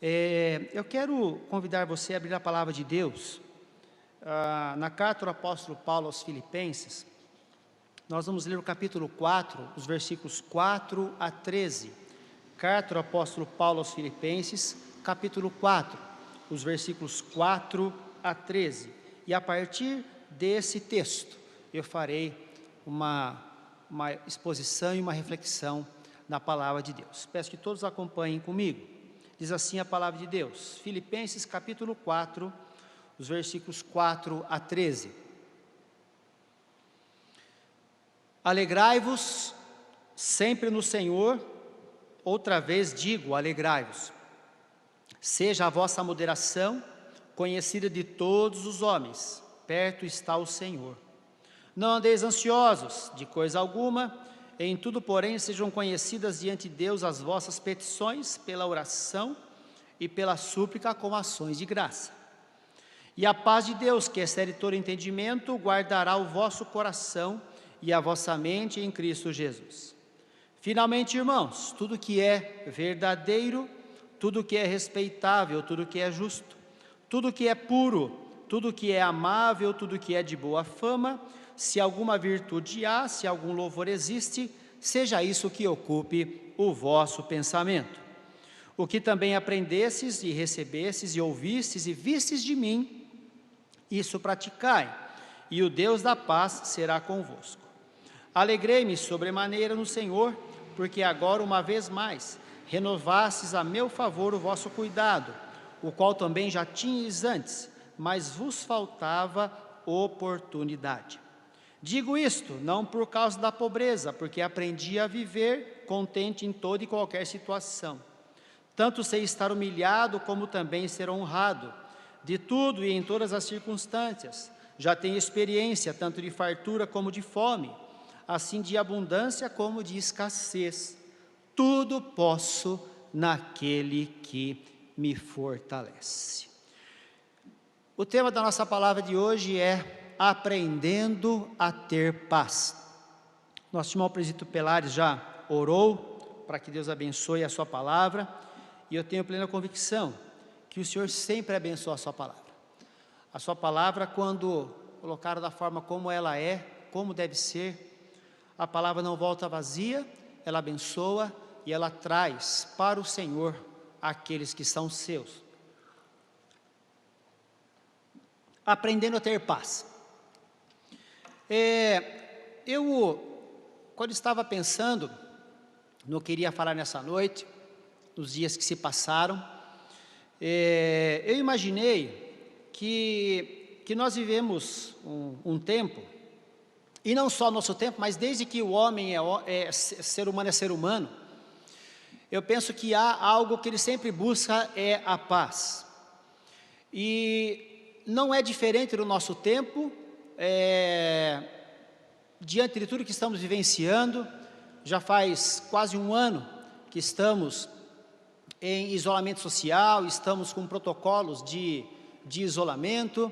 Eu quero convidar você a abrir a palavra de Deus na carta do apóstolo Paulo aos Filipenses. Nós vamos ler o capítulo 4, os versículos 4 a 13. Carta do apóstolo Paulo aos Filipenses, capítulo 4, os versículos 4 a 13. E a partir desse texto, eu farei uma exposição e uma reflexão na palavra de Deus. Peço que todos acompanhem comigo. Diz assim a palavra de Deus, Filipenses capítulo 4, os versículos 4 a 13. Alegrai-vos sempre no Senhor, outra vez digo, alegrai-vos. Seja a vossa moderação conhecida de todos os homens, perto está o Senhor. Não andeis ansiosos de coisa alguma, em tudo, porém, sejam conhecidas diante de Deus as vossas petições pela oração e pela súplica com ações de graça. E a paz de Deus, que excede todo entendimento, guardará o vosso coração e a vossa mente em Cristo Jesus. Finalmente, irmãos, tudo que é verdadeiro, tudo que é respeitável, tudo que é justo, tudo que é puro, tudo que é amável, tudo que é de boa fama, se alguma virtude há, se algum louvor existe, seja isso que ocupe o vosso pensamento. O que também aprendestes e recebestes e ouvistes e vistes de mim, isso praticai, e o Deus da paz será convosco. Alegrei-me sobremaneira no Senhor, porque agora uma vez mais renovastes a meu favor o vosso cuidado, o qual também já tinhas antes, mas vos faltava oportunidade. Digo isto não por causa da pobreza, porque aprendi a viver contente em toda e qualquer situação. Tanto sei estar humilhado, como também ser honrado. De tudo e em todas as circunstâncias, já tenho experiência, tanto de fartura como de fome, assim de abundância como de escassez. Tudo posso naquele que me fortalece. O tema da nossa palavra de hoje é aprendendo a ter paz. Nosso irmão presbítero Pelares já orou para que Deus abençoe a sua palavra, e eu tenho plena convicção que o Senhor sempre abençoa a sua palavra. A sua palavra, quando colocada da forma como ela é, como deve ser, a palavra não volta vazia, ela abençoa e ela traz para o Senhor aqueles que são seus. Aprendendo a ter paz. Quando estava pensando no que iria falar nessa noite, nos dias que se passaram, eu imaginei que nós vivemos um tempo, e não só nosso tempo, mas desde que o homem ser humano, eu penso que há algo que ele sempre busca, é a paz. E não é diferente no nosso tempo, diante de tudo que estamos vivenciando. Já faz quase um ano que estamos em isolamento social, estamos com protocolos de isolamento,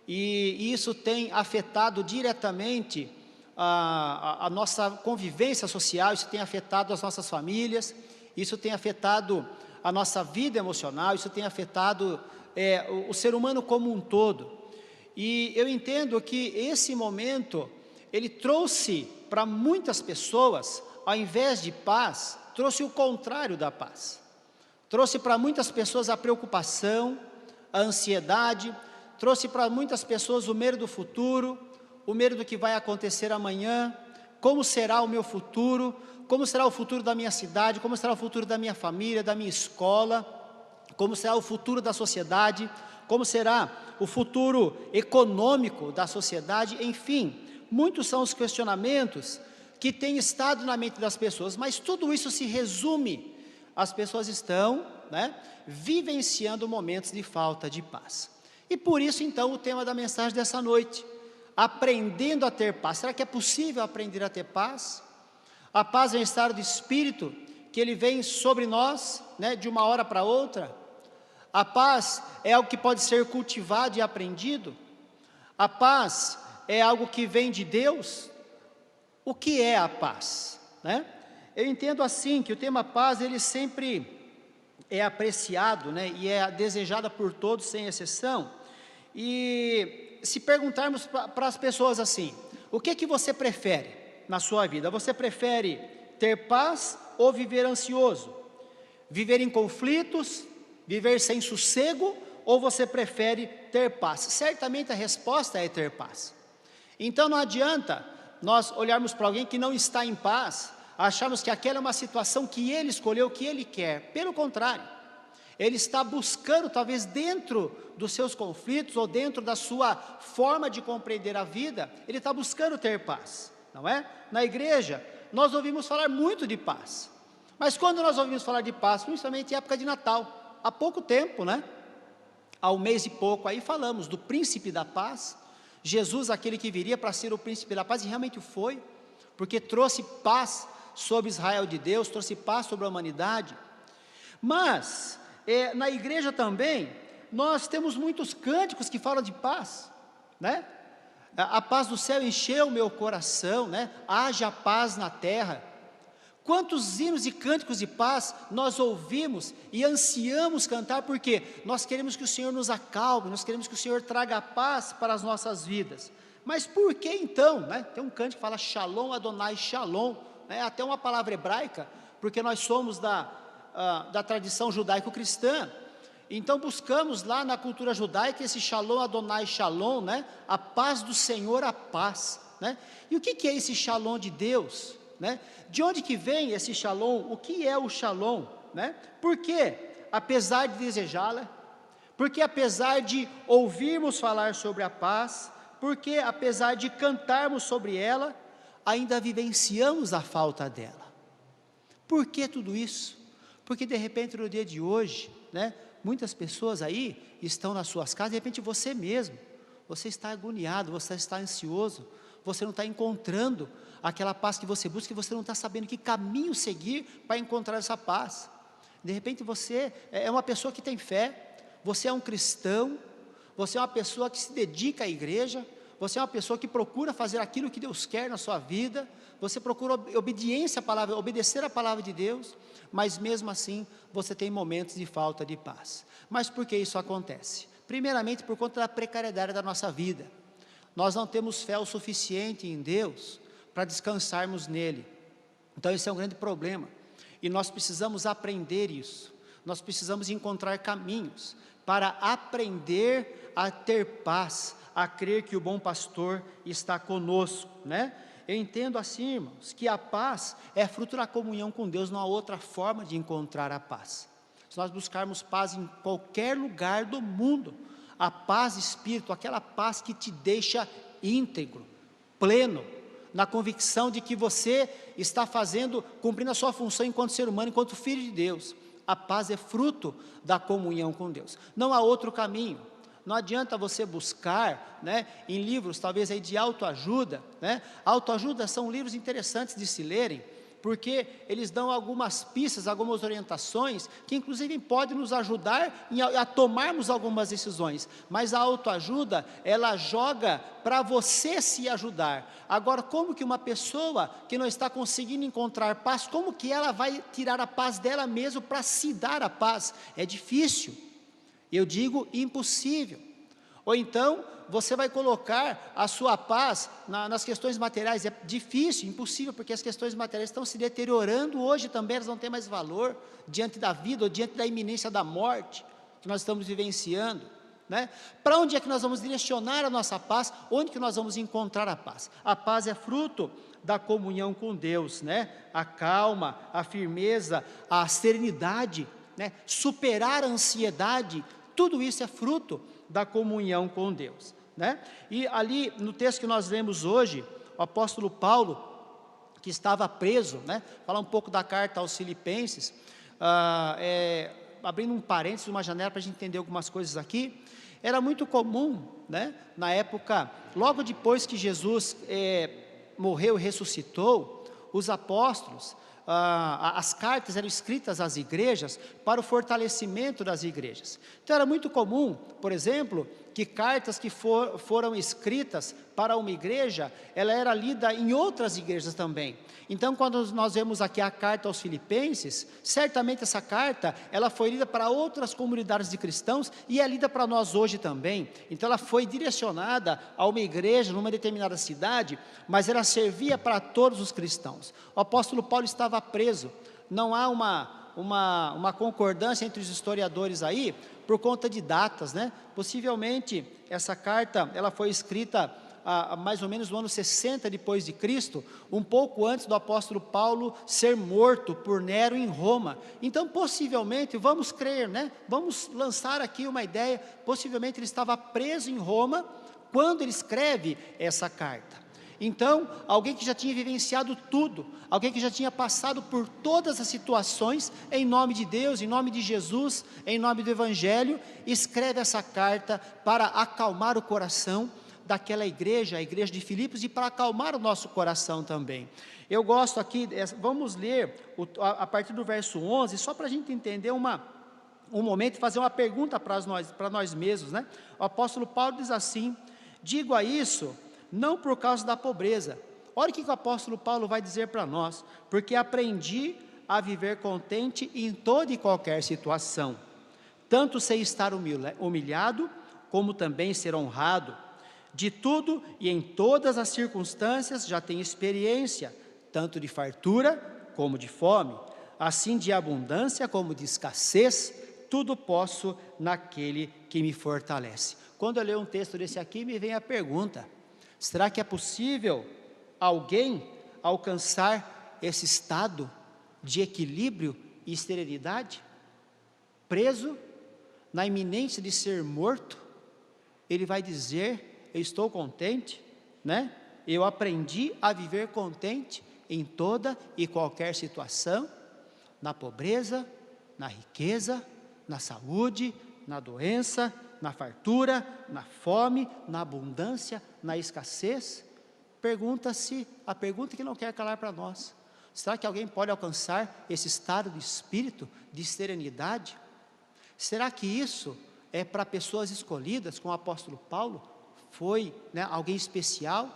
e isso tem afetado diretamente a nossa convivência social, isso tem afetado as nossas famílias, isso tem afetado a nossa vida emocional, isso tem afetado o ser humano como um todo. E eu entendo que esse momento, ele trouxe para muitas pessoas, ao invés de paz, trouxe o contrário da paz. Trouxe para muitas pessoas a preocupação, a ansiedade, trouxe para muitas pessoas o medo do futuro, o medo do que vai acontecer amanhã, como será o meu futuro, como será o futuro da minha cidade, como será o futuro da minha família, da minha escola, como será o futuro da sociedade, como será o futuro econômico da sociedade, enfim, muitos são os questionamentos que têm estado na mente das pessoas, mas tudo isso se resume, as pessoas estão, vivenciando momentos de falta de paz. E por isso, então, o tema da mensagem dessa noite, aprendendo a ter paz. Será que é possível aprender a ter paz? A paz é um estado de espírito que ele vem sobre nós, de uma hora para outra. A paz é algo que pode ser cultivado e aprendido. A paz é algo que vem de Deus. O que é a paz? Eu entendo assim, que o tema paz, ele sempre é apreciado, né, e é desejada por todos, sem exceção. E se perguntarmos para as pessoas assim, o que você prefere na sua vida? Você prefere ter paz ou viver ansioso? Viver em conflitos, viver sem sossego, ou você prefere ter paz? Certamente a resposta é ter paz. Então não adianta nós olharmos para alguém que não está em paz, acharmos que aquela é uma situação que ele escolheu, que ele quer. Pelo contrário, ele está buscando, talvez dentro dos seus conflitos, ou dentro da sua forma de compreender a vida, ele está buscando ter paz, não é? Na igreja, nós ouvimos falar muito de paz, mas quando nós ouvimos falar de paz, principalmente em época de Natal, há pouco tempo, né? Há um mês e pouco aí falamos do príncipe da paz, Jesus, aquele que viria para ser o príncipe da paz, e realmente o foi, porque trouxe paz sobre Israel de Deus, trouxe paz sobre a humanidade. Mas na igreja também, nós temos muitos cânticos que falam de paz, né? A paz do céu encheu o meu coração, né? Haja paz na terra. Quantos hinos e cânticos de paz nós ouvimos e ansiamos cantar, porque nós queremos que o Senhor nos acalme, nós queremos que o Senhor traga paz para as nossas vidas. Mas por que então, né? Tem um cântico que fala Shalom Adonai Shalom, né? Até uma palavra hebraica, porque nós somos da tradição judaico-cristã. Então buscamos lá na cultura judaica esse Shalom Adonai Shalom, né? A paz do Senhor, a paz, né? E o que é esse Shalom de Deus, né? De onde que vem esse Shalom? O que é o Shalom, né? Porque apesar de desejá-la, porque apesar de ouvirmos falar sobre a paz, porque apesar de cantarmos sobre ela, ainda vivenciamos a falta dela. Por que tudo isso? Porque de repente no dia de hoje, né, muitas pessoas aí estão nas suas casas, de repente você mesmo, você está agoniado, você está ansioso, você não está encontrando aquela paz que você busca, e você não está sabendo que caminho seguir para encontrar essa paz. De repente você é uma pessoa que tem fé, você é um cristão, você é uma pessoa que se dedica à igreja, você é uma pessoa que procura fazer aquilo que Deus quer na sua vida, você procura obediência à palavra, obedecer à palavra de Deus, mas mesmo assim você tem momentos de falta de paz. Mas por que isso acontece? Primeiramente por conta da precariedade da nossa vida. Nós não temos fé o suficiente em Deus para descansarmos nele. Então esse é um grande problema, e nós precisamos aprender isso, nós precisamos encontrar caminhos para aprender a ter paz, a crer que o bom pastor está conosco, né? Eu entendo assim, irmãos, que a paz é fruto da comunhão com Deus, não há outra forma de encontrar a paz. Se nós buscarmos paz em qualquer lugar do mundo, a paz espírito, aquela paz que te deixa íntegro, pleno, na convicção de que você está cumprindo a sua função enquanto ser humano, enquanto filho de Deus. A paz é fruto da comunhão com Deus, não há outro caminho. Não adianta você buscar, né, em livros talvez aí de autoajuda, né? Autoajuda são livros interessantes de se lerem, porque eles dão algumas pistas, algumas orientações, que inclusive podem nos ajudar a tomarmos algumas decisões, mas a autoajuda, ela joga para você se ajudar. Agora, como que uma pessoa que não está conseguindo encontrar paz, como que ela vai tirar a paz dela mesma para se dar a paz? É difícil, eu digo impossível. Ou então, você vai colocar a sua paz nas questões materiais, é difícil, impossível, porque as questões materiais estão se deteriorando hoje também, elas não têm mais valor, diante da vida, ou diante da iminência da morte, que nós estamos vivenciando, né? Para onde é que nós vamos direcionar a nossa paz? Onde que nós vamos encontrar a paz? A paz é fruto da comunhão com Deus, né? A calma, a firmeza, a serenidade, né? Superar a ansiedade, tudo isso é fruto da comunhão com Deus, né? E ali no texto que nós lemos hoje, o apóstolo Paulo, que estava preso, né? Falar um pouco da carta aos Filipenses, abrindo um parênteses, uma janela para a gente entender algumas coisas aqui. Era muito comum, né? Na época, logo depois que Jesus morreu e ressuscitou, os apóstolos, as cartas eram escritas às igrejas para o fortalecimento das igrejas. Então era muito comum, por exemplo, que cartas que foram escritas para uma igreja, ela era lida em outras igrejas também. Então, quando nós vemos aqui a carta aos Filipenses, certamente essa carta, ela foi lida para outras comunidades de cristãos, e é lida para nós hoje também. Então, ela foi direcionada a uma igreja, numa determinada cidade, mas ela servia para todos os cristãos. O apóstolo Paulo estava preso, não há uma concordância entre os historiadores aí, por conta de datas, né? Possivelmente, essa carta, ela foi escrita mais ou menos no ano 60 depois de Cristo, um pouco antes do apóstolo Paulo ser morto por Nero em Roma. Então, possivelmente, vamos crer, né? Vamos lançar aqui uma ideia, possivelmente ele estava preso em Roma, quando ele escreve essa carta. Então, alguém que já tinha vivenciado tudo, alguém que já tinha passado por todas as situações, em nome de Deus, em nome de Jesus, em nome do Evangelho, escreve essa carta para acalmar o coração daquela igreja, a igreja de Filipos, e para acalmar o nosso coração também. Eu gosto aqui, vamos ler a partir do verso 11, só para a gente entender um momento e fazer uma pergunta para nós mesmos, né? O apóstolo Paulo diz assim: digo a isso, não por causa da pobreza. Olha o que o apóstolo Paulo vai dizer para nós: porque aprendi a viver contente em toda e qualquer situação, tanto sei estar humilhado, como também ser honrado. De tudo e em todas as circunstâncias já tenho experiência, tanto de fartura como de fome, assim de abundância como de escassez, tudo posso naquele que me fortalece. Quando eu leio um texto desse aqui, me vem a pergunta: será que é possível alguém alcançar esse estado de equilíbrio e esterilidade? Preso, na iminência de ser morto, ele vai dizer: eu estou contente, né? Eu aprendi a viver contente em toda e qualquer situação, na pobreza, na riqueza, na saúde, na doença, na fartura, na fome, na abundância, na escassez. Pergunta-se, a pergunta que não quer calar para nós: será que alguém pode alcançar esse estado de espírito, de serenidade? Será que isso é para pessoas escolhidas, como o apóstolo Paulo? Foi, né, alguém especial?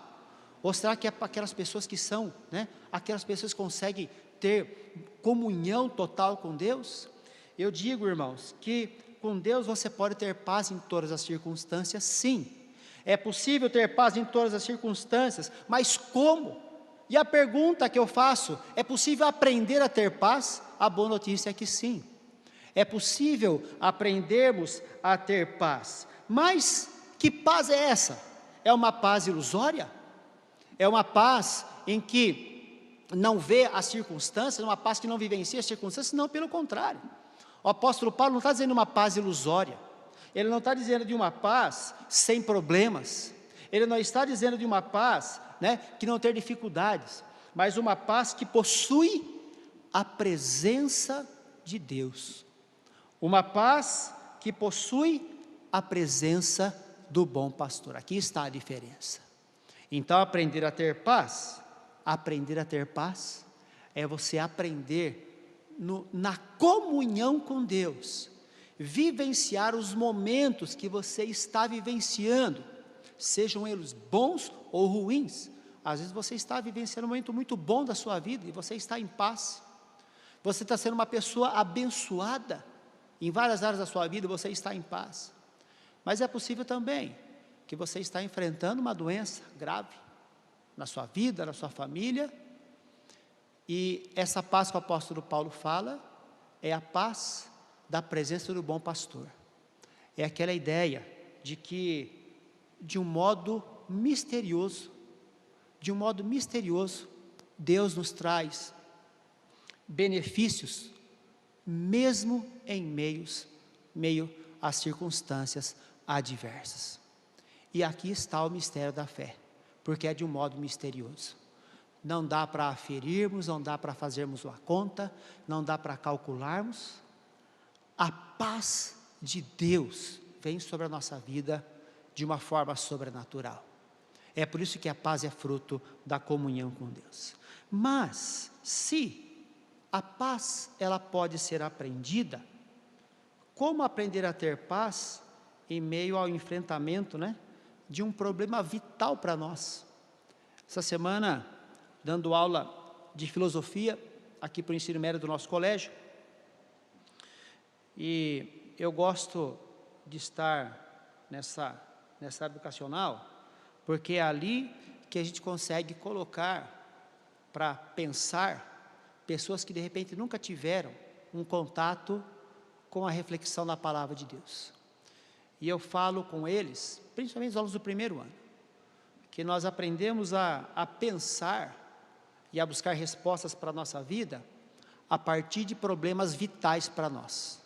Ou será que é para aquelas pessoas que são, né, aquelas pessoas que conseguem ter comunhão total com Deus? Eu digo, irmãos, que com Deus você pode ter paz em todas as circunstâncias, sim. É possível ter paz em todas as circunstâncias, mas como? E a pergunta que eu faço: é possível aprender a ter paz? A boa notícia é que sim. É possível aprendermos a ter paz, mas que paz é essa? É uma paz ilusória? É uma paz em que não vê as circunstâncias, uma paz que não vivencia as circunstâncias? Não, pelo contrário. O apóstolo Paulo não está dizendo uma paz ilusória, ele não está dizendo de uma paz sem problemas, ele não está dizendo de uma paz, né, que não tem dificuldades, mas uma paz que possui a presença de Deus, uma paz que possui a presença do bom pastor. Aqui está a diferença. Então, aprender a ter paz é você aprender na comunhão com Deus, vivenciar os momentos que você está vivenciando, sejam eles bons ou ruins. Às vezes você está vivenciando um momento muito bom da sua vida e você está em paz, você está sendo uma pessoa abençoada, em várias áreas da sua vida você está em paz. Mas é possível também que você está enfrentando uma doença grave na sua vida, na sua família, e essa paz que o apóstolo Paulo fala é a paz da presença do bom pastor. É aquela ideia de que, de um modo misterioso, Deus nos traz benefícios, mesmo em meio às circunstâncias adversas. E aqui está o mistério da fé, porque é de um modo misterioso. Não dá para aferirmos, não dá para fazermos uma conta, não dá para calcularmos. A paz de Deus vem sobre a nossa vida de uma forma sobrenatural. É por isso que a paz é fruto da comunhão com Deus. Mas, se a paz ela pode ser aprendida, como aprender a ter paz em meio ao enfrentamento, né, de um problema vital para nós. Essa semana, dando aula de filosofia, aqui para o ensino médio do nosso colégio, e eu gosto de estar nessa educacional, porque é ali que a gente consegue colocar para pensar pessoas que de repente nunca tiveram um contato com a reflexão da palavra de Deus. E eu falo com eles, principalmente os alunos do primeiro ano, que nós aprendemos a pensar e a buscar respostas para a nossa vida a partir de problemas vitais para nós.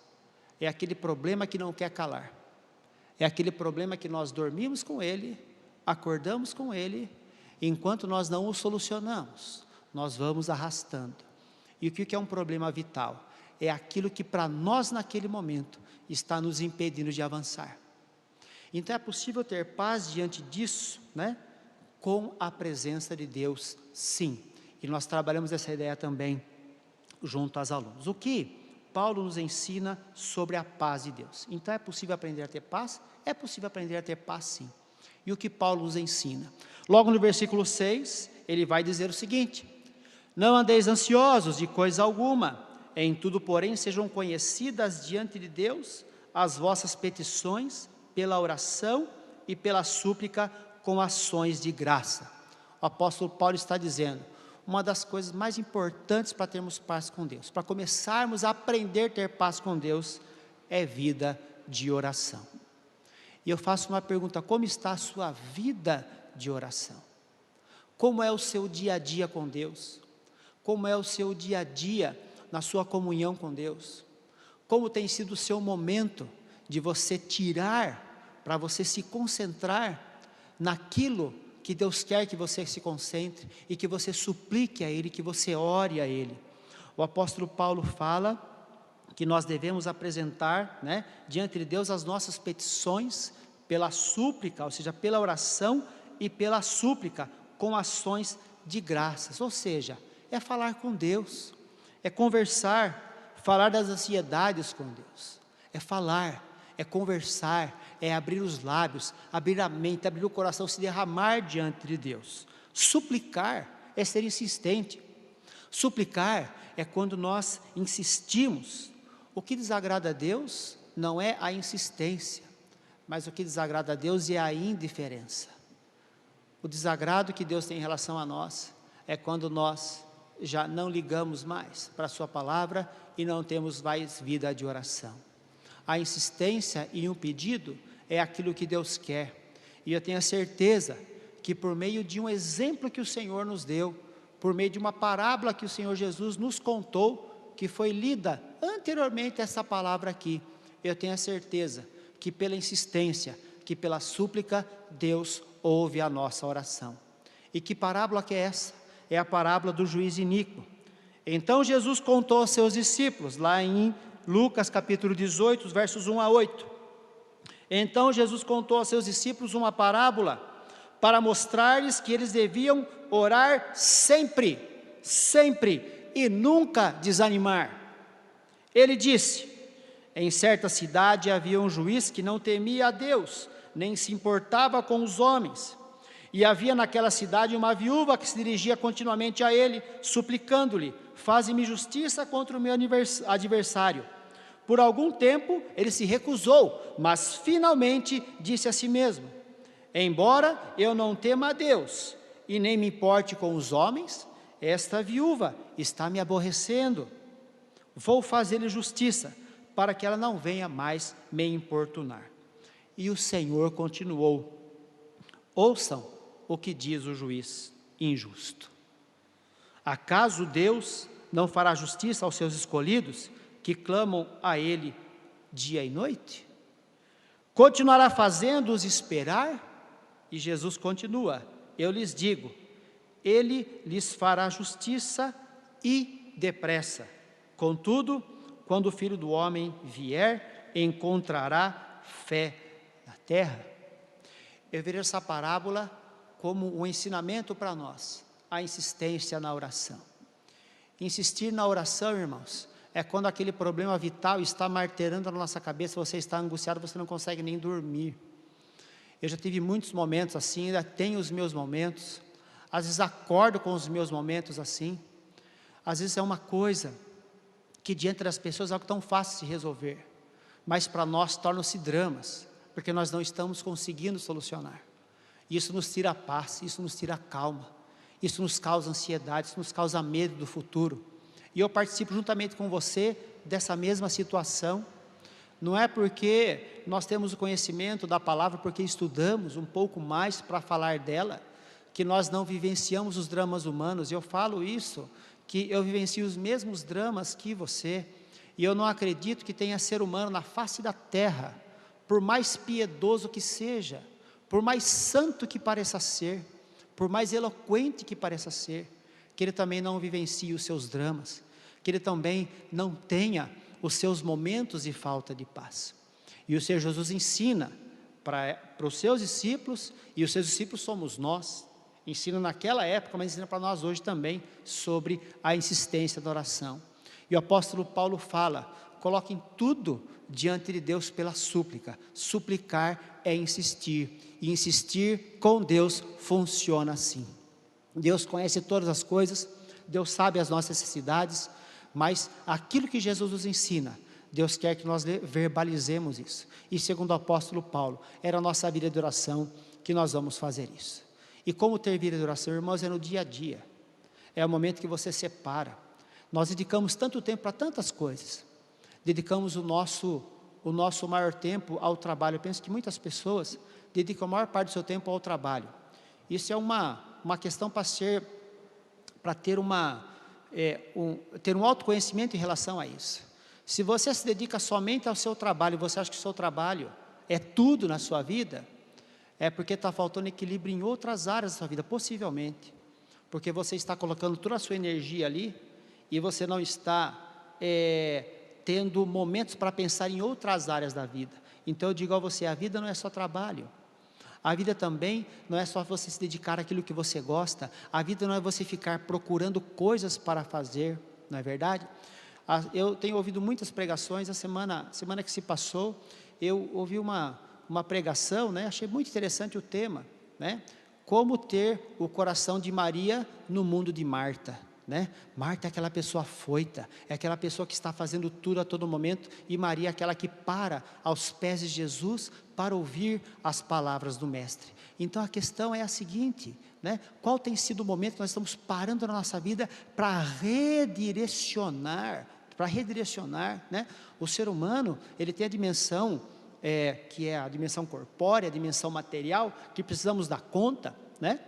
É aquele problema que não quer calar. É aquele problema que nós dormimos com ele, acordamos com ele, e enquanto nós não o solucionamos, nós vamos arrastando. E o que é um problema vital? É aquilo que para nós naquele momento está nos impedindo de avançar. Então é possível ter paz diante disso, né? Com a presença de Deus, sim. E nós trabalhamos essa ideia também junto aos alunos. O que Paulo nos ensina sobre a paz de Deus? Então é possível aprender a ter paz? É possível aprender a ter paz, sim. E o que Paulo nos ensina? Logo no versículo 6, ele vai dizer o seguinte: não andeis ansiosos de coisa alguma, em tudo, porém, sejam conhecidas diante de Deus as vossas petições, pela oração e pela súplica, com ações de graça. O apóstolo Paulo está dizendo, uma das coisas mais importantes para termos paz com Deus, para começarmos a aprender a ter paz com Deus, é vida de oração. E eu faço uma pergunta: como está a sua vida de oração? Como é o seu dia a dia com Deus? Como é o seu dia a dia na sua comunhão com Deus? Como tem sido o seu momento de você tirar, para você se concentrar naquilo que Deus quer que você se concentre, e que você suplique a Ele, que você ore a Ele? O apóstolo Paulo fala que nós devemos apresentar, né, diante de Deus as nossas petições pela súplica, ou seja, pela oração e pela súplica, com ações de graças. Ou seja, é falar com Deus, é conversar, falar das ansiedades com Deus, é falar, é conversar, é abrir os lábios, abrir a mente, abrir o coração, se derramar diante de Deus. Suplicar é ser insistente. Suplicar é quando nós insistimos. O que desagrada a Deus não é a insistência, mas o que desagrada a Deus é a indiferença. O desagrado que Deus tem em relação a nós é quando nós já não ligamos mais para a sua palavra e não temos mais vida de oração. A insistência em um pedido é aquilo que Deus quer, e eu tenho a certeza que por meio de um exemplo que o Senhor nos deu, por meio de uma parábola que o Senhor Jesus nos contou, que foi lida anteriormente essa palavra aqui, eu tenho a certeza que pela insistência, que pela súplica, Deus ouve a nossa oração. E que parábola que é essa? É a parábola do juiz iníquo. Então Jesus contou aos seus discípulos, lá em Lucas capítulo 18, versos 1 a 8. Então Jesus contou aos seus discípulos uma parábola, para mostrar-lhes que eles deviam orar sempre, sempre, e nunca desanimar. Ele disse: em certa cidade havia um juiz que não temia a Deus, nem se importava com os homens. E havia naquela cidade uma viúva que se dirigia continuamente a ele, suplicando-lhe: faze-me justiça contra o meu adversário. Por algum tempo ele se recusou, mas finalmente disse a si mesmo: embora eu não tema a Deus e nem me importe com os homens, esta viúva está me aborrecendo. Vou fazer-lhe justiça, para que ela não venha mais me importunar. E o Senhor continuou: ouçam o que diz o juiz injusto. Acaso Deus não fará justiça aos seus escolhidos, que clamam a Ele dia e noite? Continuará fazendo-os esperar? E Jesus continua: eu lhes digo, Ele lhes fará justiça e depressa. Contudo, quando o Filho do Homem vier, encontrará fé na terra? Eu vejo essa parábola como um ensinamento para nós, a insistência na oração. Insistir na oração, irmãos, é quando aquele problema vital está martelando na nossa cabeça, você está angustiado, você não consegue nem dormir. Eu já tive muitos momentos assim, ainda tenho os meus momentos, às vezes acordo com os meus momentos assim, às vezes é uma coisa que diante das pessoas é algo tão fácil de se resolver, mas para nós tornam-se dramas, porque nós não estamos conseguindo solucionar. Isso nos tira a paz, isso nos tira a calma, isso nos causa ansiedade, isso nos causa medo do futuro. E eu participo juntamente com você dessa mesma situação. Não é porque nós temos o conhecimento da palavra, porque estudamos um pouco mais para falar dela, que nós não vivenciamos os dramas humanos. Eu falo isso, que eu vivencio os mesmos dramas que você, e eu não acredito que tenha ser humano na face da terra, por mais piedoso que seja, por mais santo que pareça ser, por mais eloquente que pareça ser, que ele também não vivencie os seus dramas, que ele também não tenha os seus momentos de falta de paz. E o Senhor Jesus ensina para os seus discípulos, e os seus discípulos somos nós, ensina naquela época, mas ensina para nós hoje também, sobre a insistência da oração. E o apóstolo Paulo fala, coloquem tudo diante de Deus pela súplica. Suplicar é insistir, e insistir com Deus funciona assim. Deus conhece todas as coisas, Deus sabe as nossas necessidades, mas aquilo que Jesus nos ensina, Deus quer que nós verbalizemos isso. E segundo o apóstolo Paulo, era a nossa vida de oração que nós vamos fazer isso. E como ter vida de oração, irmãos, é no dia a dia. É o momento que você separa. Nós dedicamos tanto tempo para tantas coisas. Dedicamos o nosso maior tempo ao trabalho. Eu penso que muitas pessoas dedicam a maior parte do seu tempo ao trabalho. Isso é uma questão para ter um autoconhecimento em relação a isso. Se você se dedica somente ao seu trabalho, você acha que o seu trabalho é tudo na sua vida, é porque está faltando equilíbrio em outras áreas da sua vida, possivelmente, porque você está colocando toda a sua energia ali, e você não está tendo momentos para pensar em outras áreas da vida. Então eu digo a você, a vida não é só trabalho, a vida também não é só você se dedicar àquilo que você gosta, a vida não é você ficar procurando coisas para fazer, não é verdade? Eu tenho ouvido muitas pregações, a semana que se passou, eu ouvi uma pregação, né? Achei muito interessante o tema, né? Como ter o coração de Maria no mundo de Marta, né? Marta é aquela pessoa afoita, é aquela pessoa que está fazendo tudo a todo momento, e Maria é aquela que para aos pés de Jesus para ouvir as palavras do Mestre. Então a questão é a seguinte, né? Qual tem sido o momento que nós estamos parando na nossa vida para redirecionar, né? O ser humano, ele tem a dimensão, que é a dimensão corpórea, a dimensão material, que precisamos dar conta, né?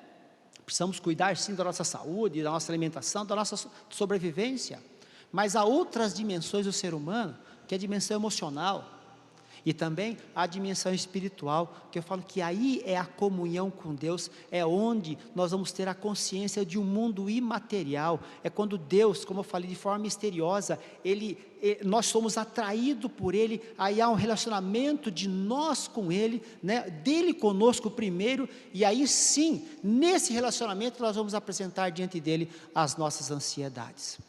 Precisamos cuidar sim da nossa saúde, da nossa alimentação, da nossa sobrevivência, mas há outras dimensões do ser humano, que é a dimensão emocional, e também a dimensão espiritual, que eu falo que aí é a comunhão com Deus, é onde nós vamos ter a consciência de um mundo imaterial, é quando Deus, como eu falei, de forma misteriosa, nós somos atraídos por Ele, aí há um relacionamento de nós com Ele, né, dele conosco primeiro, e aí sim, nesse relacionamento nós vamos apresentar diante dele as nossas ansiedades.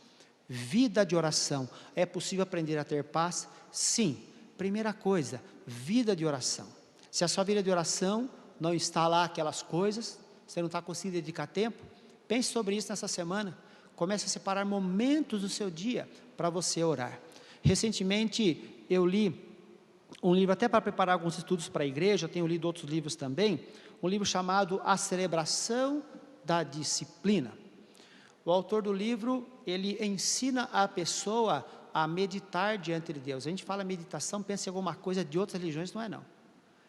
Vida de oração, é possível aprender a ter paz? Sim. Primeira coisa, vida de oração. Se a sua vida de oração não está lá aquelas coisas, você não está conseguindo dedicar tempo, pense sobre isso nessa semana. Comece a separar momentos do seu dia para você orar. Recentemente eu li um livro, até para preparar alguns estudos para a igreja, eu tenho lido outros livros também, um livro chamado A Celebração da Disciplina. O autor do livro, ele ensina a pessoa a meditar diante de Deus. A gente fala meditação, pensa em alguma coisa de outras religiões, não é não.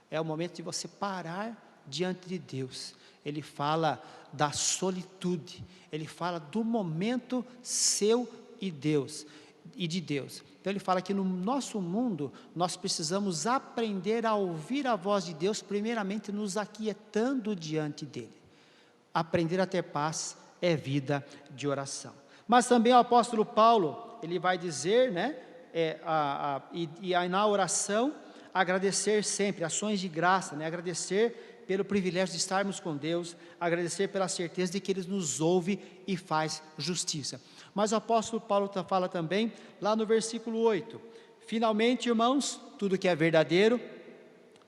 É o momento de você parar diante de Deus. Ele fala da solitude, ele fala do momento seu e Deus, e de Deus. Então ele fala que no nosso mundo, nós precisamos aprender a ouvir a voz de Deus, primeiramente nos aquietando diante dele. Aprender a ter paz é vida de oração. Mas também o apóstolo Paulo, ele vai dizer, né, na oração, agradecer sempre, ações de graça, né, agradecer pelo privilégio de estarmos com Deus, agradecer pela certeza de que Ele nos ouve e faz justiça. Mas o apóstolo Paulo fala também, lá no versículo 8, finalmente, irmãos, tudo que é verdadeiro,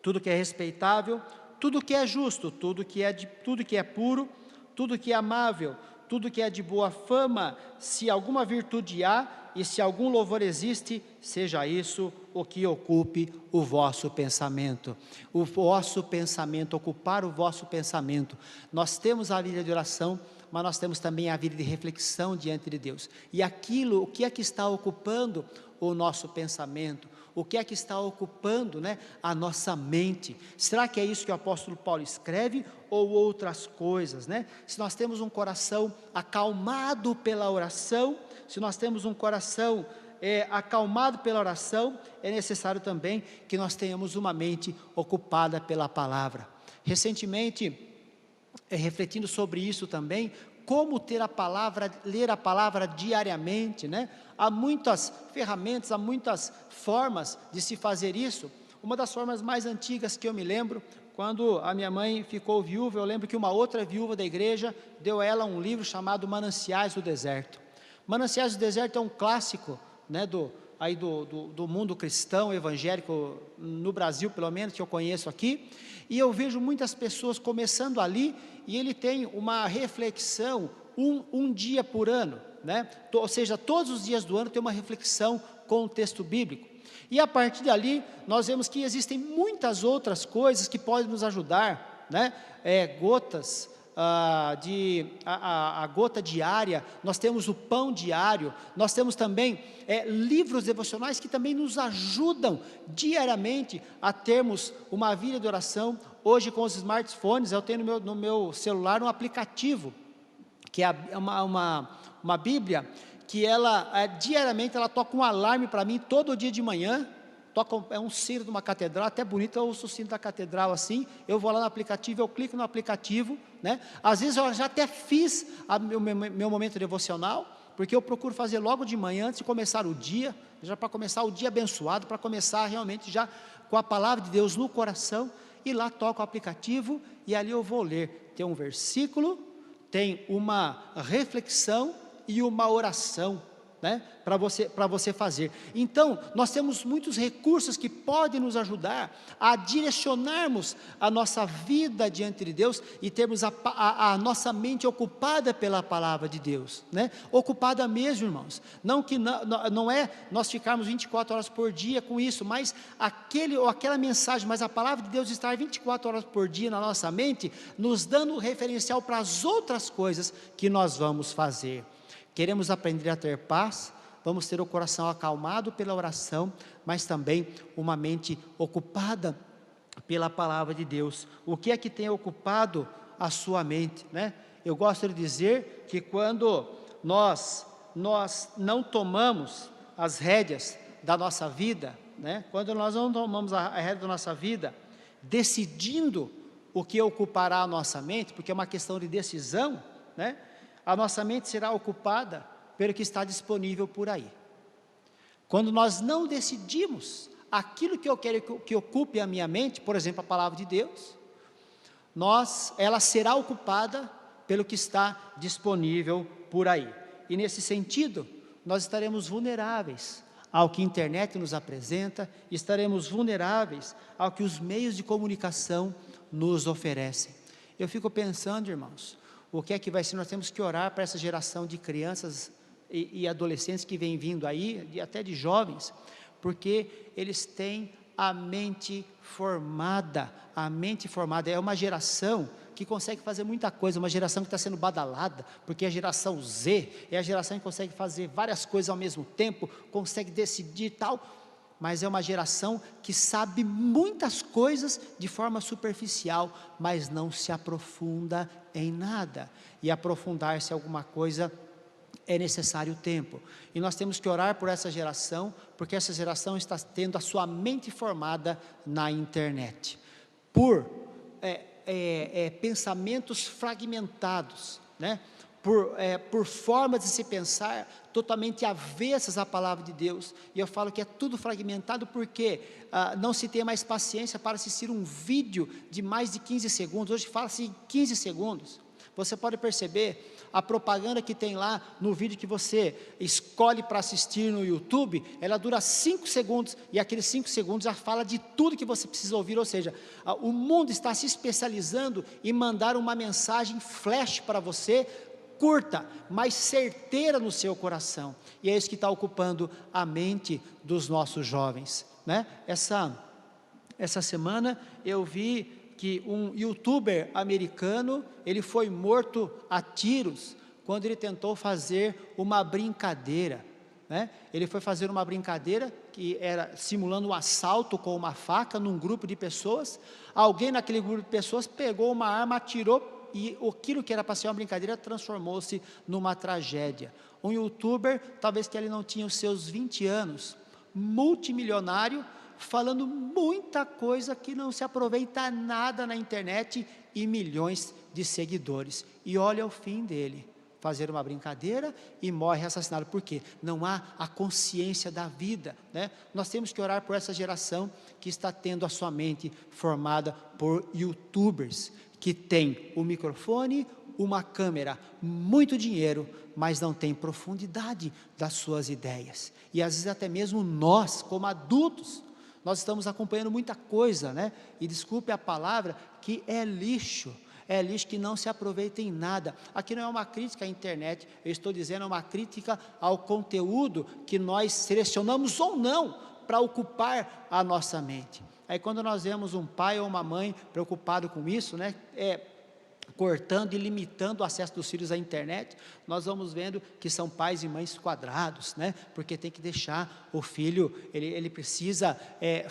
tudo que é respeitável, tudo que é justo, tudo que é puro, tudo que é amável, tudo que é de boa fama, se alguma virtude há e se algum louvor existe, seja isso o que ocupe o vosso pensamento. O vosso pensamento, ocupar o vosso pensamento. Nós temos a vida de oração, mas nós temos também a vida de reflexão diante de Deus. E aquilo, o que é que está ocupando o nosso pensamento? O que é que está ocupando, né, a nossa mente? Será que é isso que o apóstolo Paulo escreve ou outras coisas, né? Se nós temos um coração acalmado pela oração, se nós temos um coração acalmado pela oração, é necessário também que nós tenhamos uma mente ocupada pela palavra. Recentemente, refletindo sobre isso também, como ler a palavra diariamente, né? Há muitas ferramentas, há muitas formas de se fazer isso. Uma das formas mais antigas que eu me lembro, quando a minha mãe ficou viúva, eu lembro que uma outra viúva da igreja deu a ela um livro chamado Mananciais do Deserto. Mananciais do Deserto é um clássico, né, do mundo cristão, evangélico, no Brasil pelo menos, que eu conheço aqui, e eu vejo muitas pessoas começando ali, e ele tem uma reflexão, um dia por ano, né? Ou seja, todos os dias do ano tem uma reflexão com o texto bíblico, e a partir dali, nós vemos que existem muitas outras coisas que podem nos ajudar, né? Gotas, a gota diária, nós temos o pão diário, nós temos também livros devocionais que também nos ajudam diariamente a termos uma vida de oração. Hoje com os smartphones, eu tenho no meu celular um aplicativo, que é uma Bíblia, que ela diariamente ela toca um alarme para mim, todo dia de manhã. É um sino de uma catedral, até bonito, eu ouço o sino da catedral assim, eu vou lá no aplicativo, eu clico no aplicativo, né? Às vezes eu já até fiz meu momento devocional, porque eu procuro fazer logo de manhã, antes de começar o dia, já para começar o dia abençoado, para começar realmente já com a palavra de Deus no coração, e lá toco o aplicativo, e ali eu vou ler, tem um versículo, tem uma reflexão e uma oração, né, para você fazer. Então, nós temos muitos recursos que podem nos ajudar a direcionarmos a nossa vida diante de Deus e termos a nossa mente ocupada pela palavra de Deus, né? Ocupada mesmo, irmãos. Não é nós ficarmos 24 horas por dia com isso, mas aquela mensagem, mas a palavra de Deus estar 24 horas por dia na nossa mente, nos dando referencial para as outras coisas que nós vamos fazer. Queremos aprender a ter paz, vamos ter o coração acalmado pela oração, mas também uma mente ocupada pela palavra de Deus. O que é que tem ocupado a sua mente, né? Eu gosto de dizer que quando nós não tomamos as rédeas da nossa vida, né? Quando nós não tomamos a rédea da nossa vida, decidindo o que ocupará a nossa mente, porque é uma questão de decisão, né? A nossa mente será ocupada pelo que está disponível por aí. Quando nós não decidimos aquilo que eu quero que ocupe a minha mente, por exemplo, a palavra de Deus, ela será ocupada pelo que está disponível por aí. E nesse sentido, nós estaremos vulneráveis ao que a internet nos apresenta, estaremos vulneráveis ao que os meios de comunicação nos oferecem. Eu fico pensando, irmãos, o que é que vai ser? Nós temos que orar para essa geração de crianças e adolescentes que vem vindo aí, até de jovens, porque eles têm a mente formada, é uma geração que consegue fazer muita coisa, uma geração que está sendo badalada, porque a geração Z é a geração que consegue fazer várias coisas ao mesmo tempo, consegue decidir e tal, mas é uma geração que sabe muitas coisas de forma superficial, mas não se aprofunda em nada, e aprofundar-se em alguma coisa é necessário tempo, e nós temos que orar por essa geração, porque essa geração está tendo a sua mente formada na internet, por pensamentos fragmentados, né? por formas de se pensar totalmente avessas à palavra de Deus. E eu falo que é tudo fragmentado porque não se tem mais paciência para assistir um vídeo de mais de 15 segundos. Hoje fala-se em 15 segundos. Você pode perceber a propaganda que tem lá no vídeo que você escolhe para assistir no YouTube, ela dura 5 segundos, e aqueles 5 segundos já fala de tudo que você precisa ouvir. Ou seja, o mundo está se especializando em mandar uma mensagem flash para você, curta, mas certeira no seu coração, e é isso que está ocupando a mente dos nossos jovens, né? Essa semana eu vi que um youtuber americano, ele foi morto a tiros, quando ele tentou fazer uma brincadeira, né? Ele foi fazer uma brincadeira, que era simulando um assalto com uma faca, num grupo de pessoas. Alguém naquele grupo de pessoas pegou uma arma, atirou, e aquilo que era para ser uma brincadeira, transformou-se numa tragédia. Um youtuber, talvez que ele não tinha os seus 20 anos, multimilionário, falando muita coisa que não se aproveita nada na internet, e milhões de seguidores, e olha o fim dele, fazer uma brincadeira e morre assassinado. Por quê? Não há a consciência da vida, né? Nós temos que orar por essa geração que está tendo a sua mente formada por youtubers, que tem um microfone, uma câmera, muito dinheiro, mas não tem profundidade das suas ideias, e às vezes até mesmo nós, como adultos, nós estamos acompanhando muita coisa, né? E desculpe a palavra, que é lixo que não se aproveita em nada. Aqui não é uma crítica à internet, eu estou dizendo, é uma crítica ao conteúdo que nós selecionamos ou não, para ocupar a nossa mente. Aí quando nós vemos um pai ou uma mãe preocupado com isso, né? Cortando e limitando o acesso dos filhos à internet, nós vamos vendo que são pais e mães quadrados, né? Porque tem que deixar o filho, ele precisa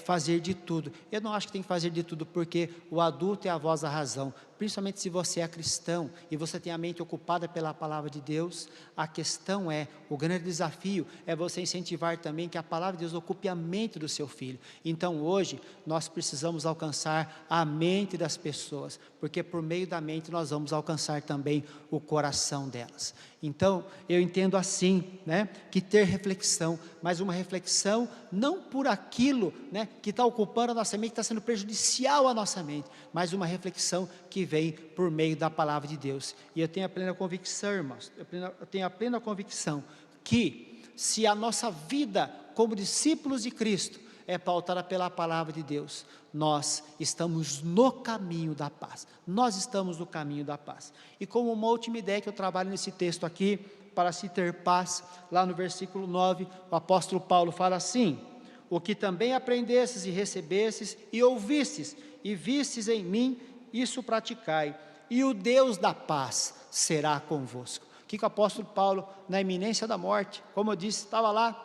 fazer de tudo. Eu não acho que tem que fazer de tudo, porque o adulto é a voz da razão, principalmente se você é cristão, e você tem a mente ocupada pela palavra de Deus. A questão o grande desafio é você incentivar também que a palavra de Deus ocupe a mente do seu filho. Então hoje, nós precisamos alcançar a mente das pessoas, porque por meio da mente nós vamos alcançar também o coração delas. Então, eu entendo assim, né, que ter reflexão, mas uma reflexão não por aquilo, né, que está ocupando a nossa mente, que está sendo prejudicial à nossa mente, mas uma reflexão que vem por meio da palavra de Deus. E eu tenho a plena convicção, irmãos, eu tenho a plena convicção que se a nossa vida como discípulos de Cristo é pautada pela palavra de Deus, nós estamos no caminho da paz, nós estamos no caminho da paz. E como uma última ideia que eu trabalho nesse texto aqui, para se ter paz, lá no versículo 9, o apóstolo Paulo fala assim: o que também aprendestes e recebestes e ouvistes e vistes em mim, isso praticai, e o Deus da paz será convosco. O que o apóstolo Paulo, na iminência da morte, como eu disse, estava lá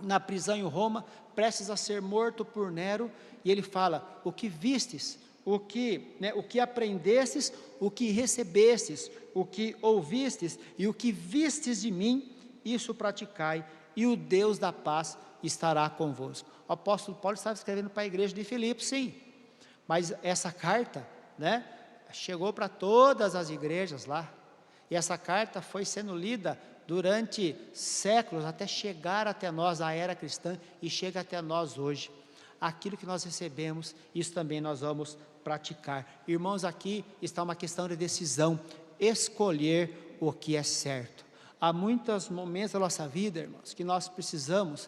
na prisão em Roma, prestes a ser morto por Nero, e ele fala: o que vistes, o que aprendestes, o que recebestes, o que ouvistes e o que vistes de mim, isso praticai, e o Deus da paz estará convosco. O apóstolo Paulo estava escrevendo para a igreja de Filipe, sim, mas essa carta, né, chegou para todas as igrejas lá, e essa carta foi sendo lida durante séculos, até chegar até nós, a era cristã, e chega até nós hoje. Aquilo que nós recebemos, isso também nós vamos praticar. Irmãos, aqui está uma questão de decisão, escolher o que é certo. Há muitos momentos da nossa vida, irmãos, que nós precisamos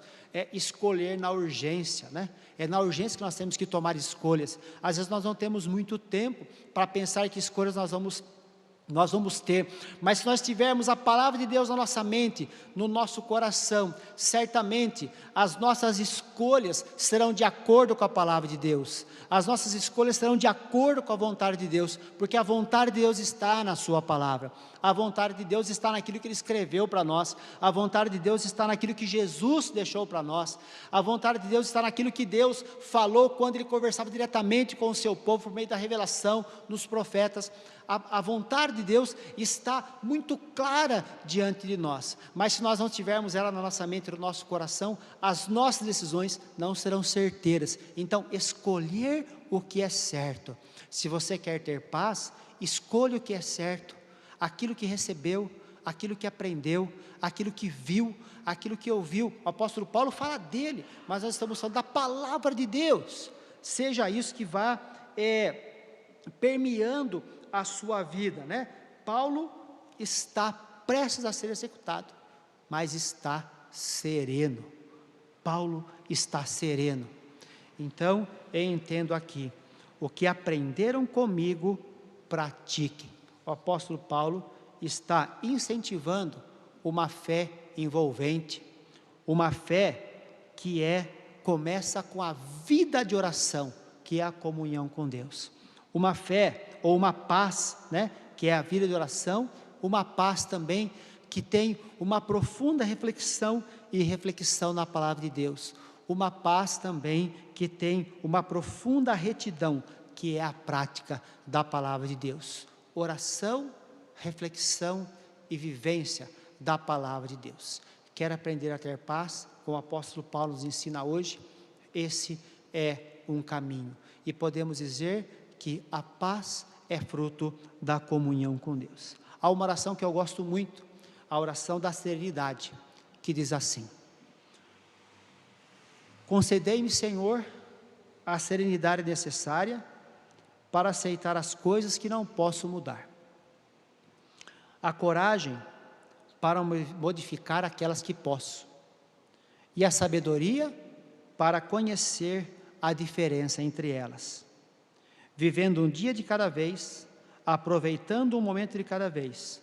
escolher na urgência, né? É na urgência que nós temos que tomar escolhas. Às vezes nós não temos muito tempo para pensar que escolhas nós vamos ter, mas se nós tivermos a palavra de Deus na nossa mente, no nosso coração, certamente as nossas escolhas serão de acordo com a palavra de Deus, as nossas escolhas serão de acordo com a vontade de Deus, porque a vontade de Deus está na sua palavra, a vontade de Deus está naquilo que Ele escreveu para nós, a vontade de Deus está naquilo que Jesus deixou para nós, a vontade de Deus está naquilo que Deus falou quando Ele conversava diretamente com o seu povo, por meio da revelação, nos profetas. A vontade de Deus está muito clara diante de nós, mas se nós não tivermos ela na nossa mente, no nosso coração, as nossas decisões não serão certeiras. Então, escolher o que é certo. Se você quer ter paz, escolha o que é certo, aquilo que recebeu, aquilo que aprendeu, aquilo que viu, aquilo que ouviu. O apóstolo Paulo fala dele, mas nós estamos falando da palavra de Deus. Seja isso que vá permeando a sua vida, né? Paulo está prestes a ser executado, mas está sereno. Paulo está sereno. Então, eu entendo aqui, o que aprenderam comigo, pratiquem. O apóstolo Paulo está incentivando uma fé envolvente, uma fé que começa com a vida de oração, que é a comunhão com Deus. Uma fé ou uma paz, né, que é a vida de oração, uma paz também que tem uma profunda reflexão na palavra de Deus. Uma paz também que tem uma profunda retidão, que é a prática da palavra de Deus. Oração, reflexão e vivência da palavra de Deus. Quer aprender a ter paz? Como o apóstolo Paulo nos ensina hoje, esse é um caminho. E podemos dizer que a paz é fruto da comunhão com Deus. Há uma oração que eu gosto muito, a oração da serenidade, que diz assim: concedei-me, Senhor, a serenidade necessária para aceitar as coisas que não posso mudar, a coragem para modificar aquelas que posso, e a sabedoria para conhecer a diferença entre elas, vivendo um dia de cada vez, aproveitando um momento de cada vez,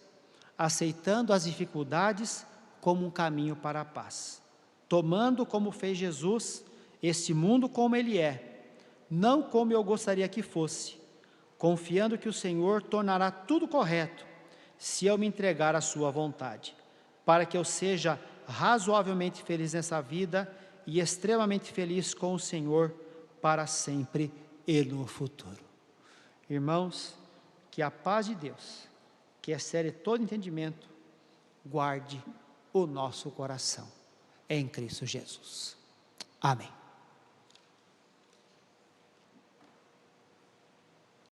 aceitando as dificuldades como um caminho para a paz, tomando como fez Jesus, este mundo como ele é, não como eu gostaria que fosse, confiando que o Senhor tornará tudo correto, se eu me entregar à sua vontade, para que eu seja razoavelmente feliz nessa vida e extremamente feliz com o Senhor para sempre e no futuro. Irmãos, que a paz de Deus, que excede todo entendimento, guarde o nosso coração em Cristo Jesus. Amém.